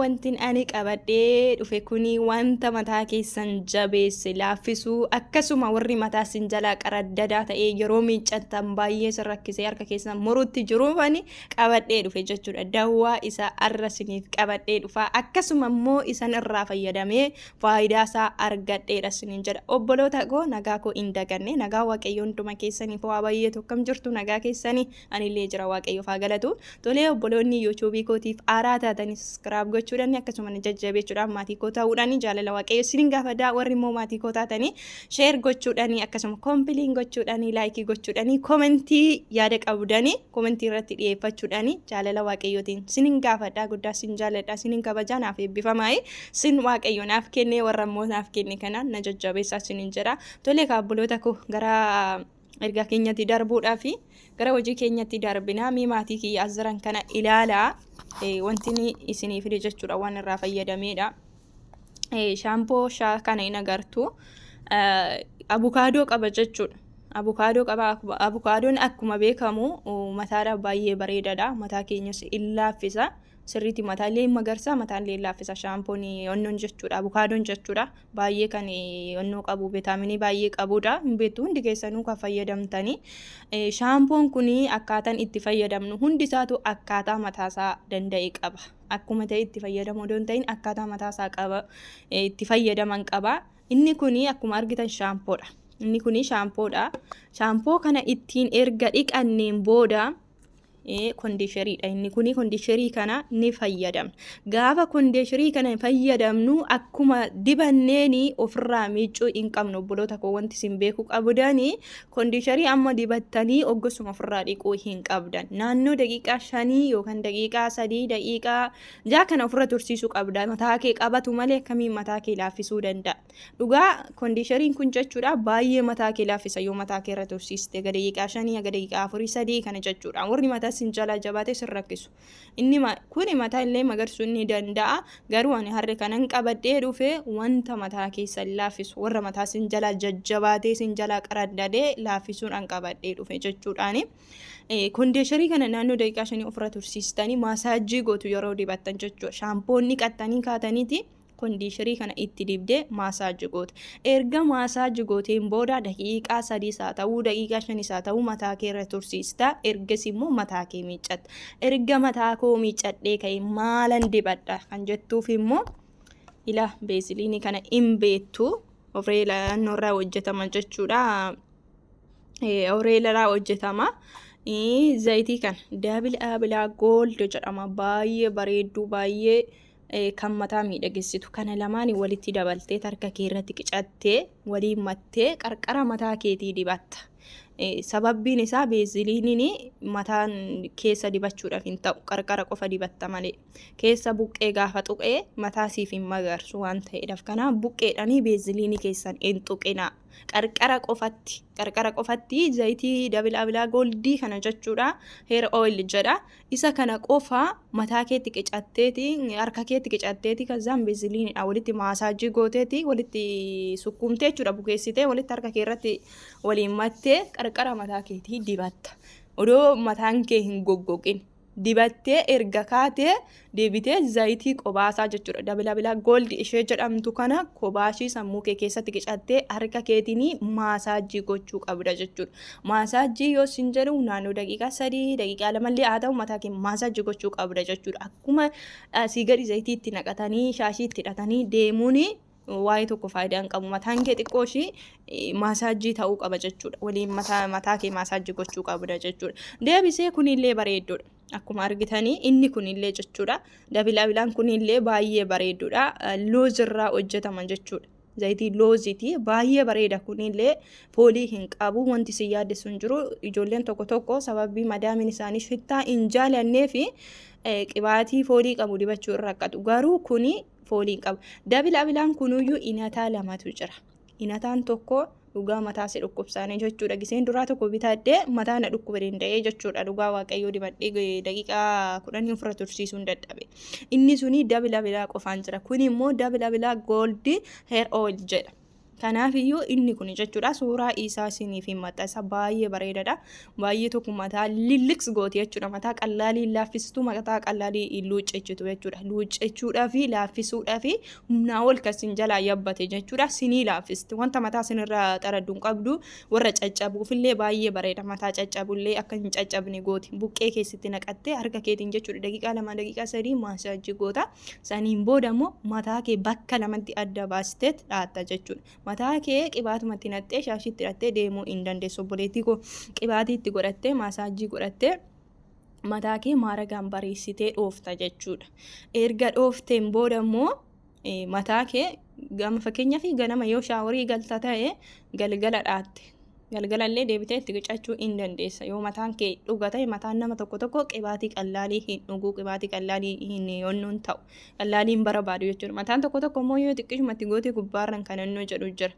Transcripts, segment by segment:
Wantin ani qabadhee dhufe kuni wanta mataa keessan jabeesse laaffisuu akkasuma warri mataa sin jalaa qaraddadaa ta'ee yeroo miiccattan baay'ee sin rakkisee harka keessan murutti jiruufani qabadhee dhufe jechuudha. Dawwaa isa arra siniif qabadhee dhufa akkasuma immoo isan irraa fayyadamee faayidaa isaa argadheedha sinin jedha. Obboloota koo nagaa koo hin daganne nagaa waaqayyo hunduma keessaniif waa baay'ee tokkam jirtu nagaa keessanii anillee jira waaqayyoof haa galatu. Tolee obboloonni YouTube kootiif aaraa taatanii subscribe gochuudhaan akkasuma jajjabeechuudhaan maatii koo ta'uudhaan jaalala waaqayyo sinin gaafadhaa warri immoo maatii koo taatanii share gochuudhaan akkasuma kompiiliin gochuudhaan laayikii gochuudhaan komentii yaada qabdaan komentii irratti dhiyeeffachuudhaan jaalala waaqayyootiin sinin gaafadhaa guddaa sin jaaladha sinin kabajaa naaf eebbifamaa sin waaqayyo naaf kennee warra immoo naaf kenne kanaan na jajjabeessaa sinin jedha. Tolee kaabboloota koo gara ergaa keenyatti darbuudhaaf gara hojii keenyatti darbinaa maatii kiyya azran kana ilaalaa. Wanti isinii fide jechuudha waan irraa fayyadameedha. Shaampoo kana hin agartu. Abukaadoo qaba jechuudha. Abukaadoo qaba. Abukaadoon akkuma beekamu mataadhaaf baay'ee bareedaadha. Mataa keenyas in laaffisa. Sirriitti mataallee magarsaa mataallee laaffisa shaampoon onnoon jechuudha. Abukaadoon jechuudha. Baay'ee kan onnoo qabu vitaaminii baay'ee qabudha. Hin beektu hundi keessanuu kan fayyadamtanii. Shaampoon kun akkaataan itti fayyadamnu hundi isaatu akkaataa mataasaa danda'e qaba. Akkuma ta'e itti fayyadamuu don ta'in akkaataa mataasaa qaba itti fayyadaman qaba. Inni kun akkuma argitan shaampoodha. Inni kun shaampoodha. Shaampoo kana ittiin erga dhiqanneen booda kondiisheriidha. Inni kun kondiisherii kana ni fayyadamna. Gaafa kondiisherii kana fayyadamnu akkuma dibanneeni ofirraa miicuu hin qabnu obboloota koo wanti isin beekuu qabdani kondiisherii amma dibattanii oggosuma ofirraa dhiquu hin qabdan. Naannoo daqiiqaa 5 yookaan daqiiqaa 3 daqiiqaa 6 kana ofirra tursiisuu qabda. Mataa kee qabatu malee akkamiin mataa kee laaffisuu danda'a. Dhugaa kondiisheriin kun jechuudha baay'ee mataa kee laaffisa yoo mataa kee irra tursiiste gada daqiiqaa 5 gada daqiiqaa 4 3 kana jechuudha. Warri mataa sin jala jabaatee sin rakkisu. Inni kun mataa illee magarsuu ni danda'a. Garuu ani harree kanan qabadhee dhufe wanta mataa keessan laaffisu warra mataa sin jala jajjabaatee sin jala qaraddadee laaffisuudhaan qabadhee dhufe jechuudhaani. Kondiisherii kana naannoo daqiiqaa 5 ofirra tursiistanii maasaajii gootu yeroo dibattan jechuudha. Shaampoonni qaxxanii kaataniiti. Kondiisherii kana itti dibdee maasaajii goote. Erga maasaajii gooteen booda daqiiqaa 3 haa ta'uu daqiiqaa 5 haa ta'uu mataa kee irra tursiista. Ergas immoo mataa kee miiccatta. Erga mataa koo miiccadhee ka'e maalan dibadha kan jettuuf immoo ila beeziliinii kana hin beektu oreelaa irraa hojjetama jechuudha. Oreelaa hojjetama. Zayitii kana dabilaa gold jedhama baay'ee bareedduu baay'ee kan mataa miidhagessitu kana lamaan walitti dabaltee harka kee irratti qicattee waliin mattee qarqara mataa keetii dibatta. Sababbiin isaa beeziliiniin mataan keessa dibachuudhaaf hin ta'u qarqara qofa dibatta malee keessa buqqee gaafa tuqee mataa siif hin magarsu waan ta'eedhaaf kanaaf buqqeedhanii beeziliinii keessan hin tuqina. Qarqara qofatti zayitii dabilaa goldii kana jechuudha. Hair oil jedha. Isa kana qofa mataa keetti qicatteeti harka keetti qicatteeti kazaan beeziliiniidha walitti maasaajii gooteeti walitti sukkumtee jechuudha bukeessitee walitti harka kee irratti waliin mattee qarqara mataa keetii dibatta. Odoo mataan kee hin goggogin dibattee erga kaatee deebitee zayitii qobaasaa jechuudha. Dabilaa gold ishee jedhamtu kana kobaashii sammuu kee keessatti qicattee harka keetiin maasaajii gochuu qabda jechuudha. Maasaajii yoo sin jedhu naannoo daqiiqaa 3 daqiiqaa 2 illee haa ta'u mataa kee maasaajii gochuu qabda jechuudha. Akkuma sii gadi zayitii itti naqatanii shaashii itti hidhatanii deemuun waa'ee tokko faayidaa hin qabu. Mataan kee xiqqoo ishii maasaajii ta'uu qaba jechuudha. Waliin mataa kee maasaajii gochuu qabda jechuudha. Deebisee kunillee bareeddoodha. Akkuma argitanii inni kunillee jechuudha. Dabilaan kunillee baay'ee bareeddoodha. Loozirraa hojjetama jechuudha. Zayitii looziiti baay'ee bareeda kunillee foolii hin qabu wanti si yaaddessu hin jiru. Ijoolleen tokko sababii madaamiin isaanii shittaa hin jaalannee fi qibaatii foolii qabu dibachuu irra rakkatu. Garuu kuni foolii hin qabu. Dabilaan kunuyyuu inataa lamatu jira. Inataan tokko dhugaa mataa si dhukkubsaanii jechuudha. Giseen duraa tokko bitadhee mataa na dhukkuba danda'ee jechuudha. Dhugaa waaqayyoo dibadhee daqiiqaa 10 ofirra tursiisuun dadhabe. Inni suni dabilaa qofaan jira. Kun immoo dabilaa gold hair oil jedha. Kanaafiyyuu inni kun jechuudha suuraa isaa isiniif hin maxxansa baay'ee bareedaadha. Baay'ee tokko mataa lilliks gooti jechuudha. Mataa qallaalii laaffistuu mataa qallaalii luuccechitu jechuudha. Luuccechuudhaa fi laaffisuudhaa fi humnaa ol kasin jalaa yabbate jechuudha. Sinii laaffisti. Wanta mataa sinirraa xaraddu hin qabdu warra caccabuufillee baay'ee bareeda. Mataa caccabullee akka hin caccabne gooti. Buqqee keessatti naqattee harka keetiin jechuudha. Daqiiqaa 2 daqiiqaa 3 maasaajii goota. Saniin booda immoo mataa kee bakka lamatti adda baastee dhaatta jechuudha. Mataa kee qibaatumatti nattee shaashiitti hidhattee deemuu hin dandeessu. Obboleettii koo qibaatii itti godhattee maasaajii godhattee mataa kee maaragaan bareessitee dhoofta jechuudha. Erga dhoofteen booda immoo mataa kee gama fakkeenyaaf ganama yoo shaaworii galta ta'e galgala dhaatte. Galgalallee deebitee itti qicachuu hin dandeessa. Yoo mataan kee dhuga ta'e mataan nama tokko qibaatii qallaalii hin dhugu, qibaatii qallaalii hin yoonnuun ta'u. Qallaalii hin barbaadu jechuudha. Mataan tokko immoo yoo xiqqishumatti gootee gubbaarran kan innoo jedhu jira.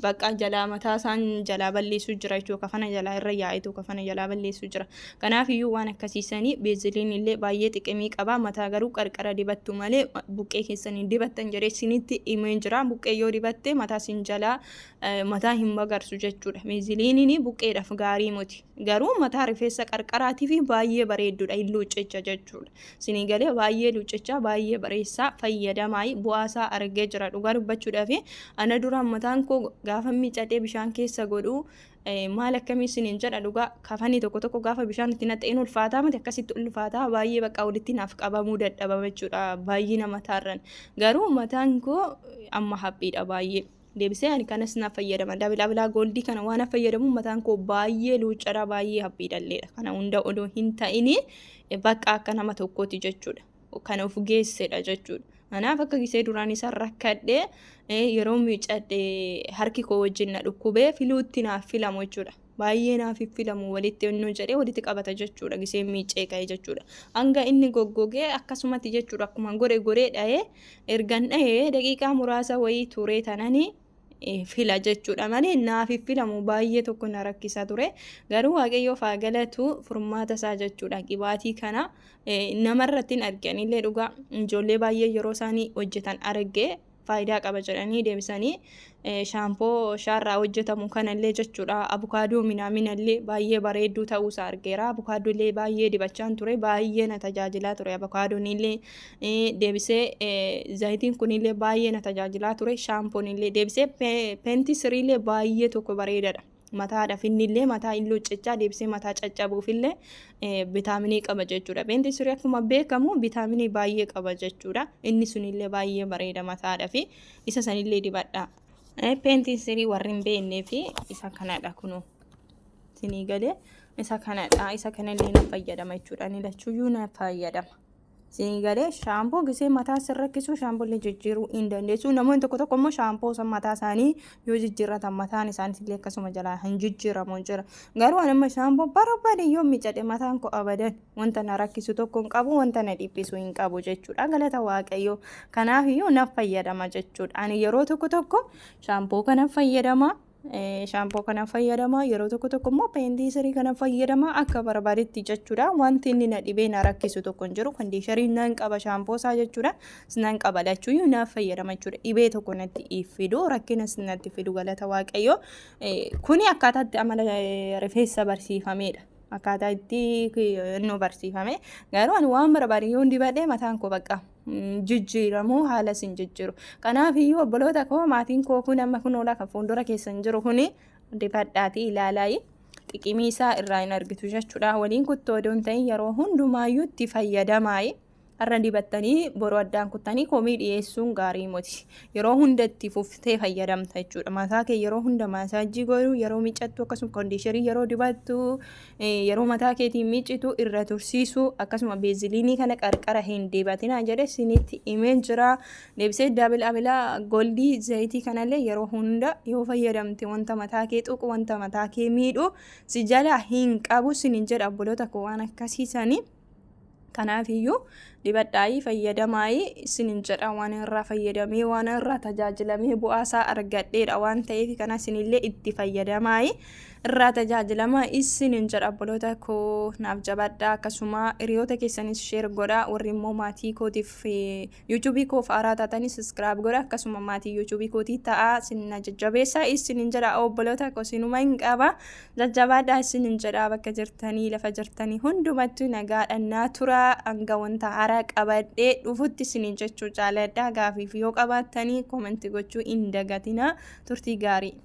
Bakka jalaa mataa isaan jalaa balleessu jira jechuudha. Kafana jalaa irra yaa'itu kafana jalaa balleessu jira. Kanaafiyyuu waan akkasiisanii beeziliin illee baay'ee xiqimii qaba. Mataa garuu qarqara dibattu malee buqqee keessanii dibattan jedhee isinitti himee jira. Buqqee yoo dibatte mataa isin jalaa mataa hin bagarsu jechuudha. Beeziliiniin buqqeedhaaf gaarii miti. Garuu mataa rifeensa qarqaraatiif baay'ee bareedduudha. Hin luuccecha jechuudha. Isinii galee baay'ee luuccecha baay'ee bareessaa fayyadamaa bu'aasaa argee jira. Dhugaa dubbachuudhaaf ana dura mataan koo gaafa miicadhee bishaan keessa godhu maal akkamii isiniin jedha dhugaa kafanii tokko gaafa bishaan itti naqxeen ulfaataa miti akkasitti ulfaataa baay'ee bakka walitti naaf qabamuu dadhabama jechuudha baay'ina mataarran garuu mataan koo amma haphiidha baay'ee. Deebisee ani kanas na fayyadama dabalaa goldii kana waan fayyadamu mataan koo baay'ee luuccadha baay'ee haphiidhalleedha kana hunda odoo hin ta'ini bakka akka nama tokkooti jechuudha kana of geessedha jechuudha. Kanaaf akka gisee duraan isaan rakkadhee yeroo miicadhee harki koo wajjin na dhukkubee filuutti naaf filamu jechuudha. Baay'ee naaf filamu walitti onnoo jedhee walitti qabata jechuudha gisee miicee ka'e jechuudha. Hanga inni goggogee akkasumatti jechuudha akkuma goree dha'ee ergan dha'ee daqiiqaa muraasa wayii turee tananii fila jechuudha malee naaf filamu baay'ee tokko na rakkisa ture garuu waaqayyoof haa galatu furmaata isaa jechuudha. Qibaatii kana namarratti hin arganillee dhugaa ijoollee baay'ee yeroo isaanii hojjetan argee faayidaa qaba jedhanii deebisanii shaampoo shaarraa hojjetamu kanallee jechuudha. Abukaadoo minaaminallee baay'ee bareedduu ta'uusaa argeera. Abukaadollee baay'ee dibachaan ture baay'ee na tajaajilaa ture. Abukaadoonillee deebisee zayitiin kunillee baay'ee na tajaajilaa ture. Shaampoonillee deebisee peentisiriillee baay'ee tokko bareedadha. Mataadhaaf innillee mataa hin luuccechaa deebisee mataa caccabuufillee vitaaminii qaba jechuudha. Peentisirii akkuma beekamu vitaaminii baay'ee qaba jechuudha. Inni sunillee baay'ee bareeda mataadhaaf isa sanillee dibadha. Peentisirii warri hin beeknee fi isa kanadha kunuu isinii galee isa kanadha isa kanallee na fayyadama jechuudha. Ani lachuuyyuu na fayyadama. Isinii galee shaampoo gisee mataa sirrakkisu shaampoollee jijjiiruu hin dandeessu. Namoonni tokko immoo shaampoo san mataa isaanii yoo jijjiirratan mataan isaaniitillee akkasuma jalaa hin jijjiiramu jira. Garuu anamma shaampoo barbaade yoo miicadhe mataan koo abadan wanta na rakkisu tokko hin qabu wanta na dhiphisu hin qabu jechuudha. Galata waaqayyoo kanaafiyyuu na fayyadama jechuudha. Ani yeroo tokko shaampoo kana fayyadama. Shaampoo kana fayyadama yeroo tokko immoo peentisirii kana fayyadama akka barbaadetti jechuudha. Wanti inni na dhibee na rakkisu tokko hin jiru. Kondiisharii nan qaba shaampoo isaa jechuudha. Nan qaba lachuuyyuu na fayyadama jechuudha. Dhibee tokko natti fidu rakkinas natti fidu galata waaqayyoo. Kuni akkaataatti amala rifeensa barsiifameedha. Akkaataa itti nu barsiifame garuu ani waan barbaade yoo dibadhee mataan koo bakka jijjiiramu haala sin jijjiiru. Kanaafiyyuu obboloota koo maatiin koo kun amma kun oolaa kan fuuldura keessan jiru kuni dibadhaatii ilaalaayi xiqimii isaa irraa hin argitu jechuudha. Waliin kuttoo odoon ta'in yeroo hundumaayyuu itti fayyadamaayi. Har'a dibattanii boroo addaan kuttanii komii dhiyeessuun gaarii miti. Yeroo hunda itti fuftee fayyadamta jechuudha. Mataa kee yeroo hunda maasaajii godhu yeroo miicattu akkasuma kondiisharii yeroo dibattu yeroo mataa keetiin miicitu irra tursiisu akkasuma beeziliinii kana qarqara hin dibatina jedhe isinitti himee jira. Deebisee dabalaa goldii zayitii kanallee yeroo hunda yoo fayyadamte wanta mataa kee tuqu wanta mataa kee miidhu si jala hin qabu sinin jedha obboloota koo waan akkasiisanii. Kanaafiyyuu dibadhaayii fayyadamaayii isinin jedha waan irraa fayyadamee waan irraa tajaajilamee bu'aasaa argadheedha waan ta'eef kana isinillee itti fayyadamaayii irraa tajaajilama isinin jedha obboloota koo naaf jabaadha akkasuma hiriyoota keessanis sheer godha warri immoo maatii kootiif yuutuubii koof haaraa taatanii saskiraayib godha akkasuma maatii yuutuubii kootii ta'a sinna jajjabeessa isinin jedha obboloota koo sinuma hin qaba jajjabaadha isinin jedha bakka jirtanii lafa jirtanii hundumattuu nagaadhannaa tura hanga wanta haaraa qabadhee dhufutti isinin jechuu jaaladha gaafiif yoo qabaattanii koomentii gochuu hin dagatina turtii gaarii.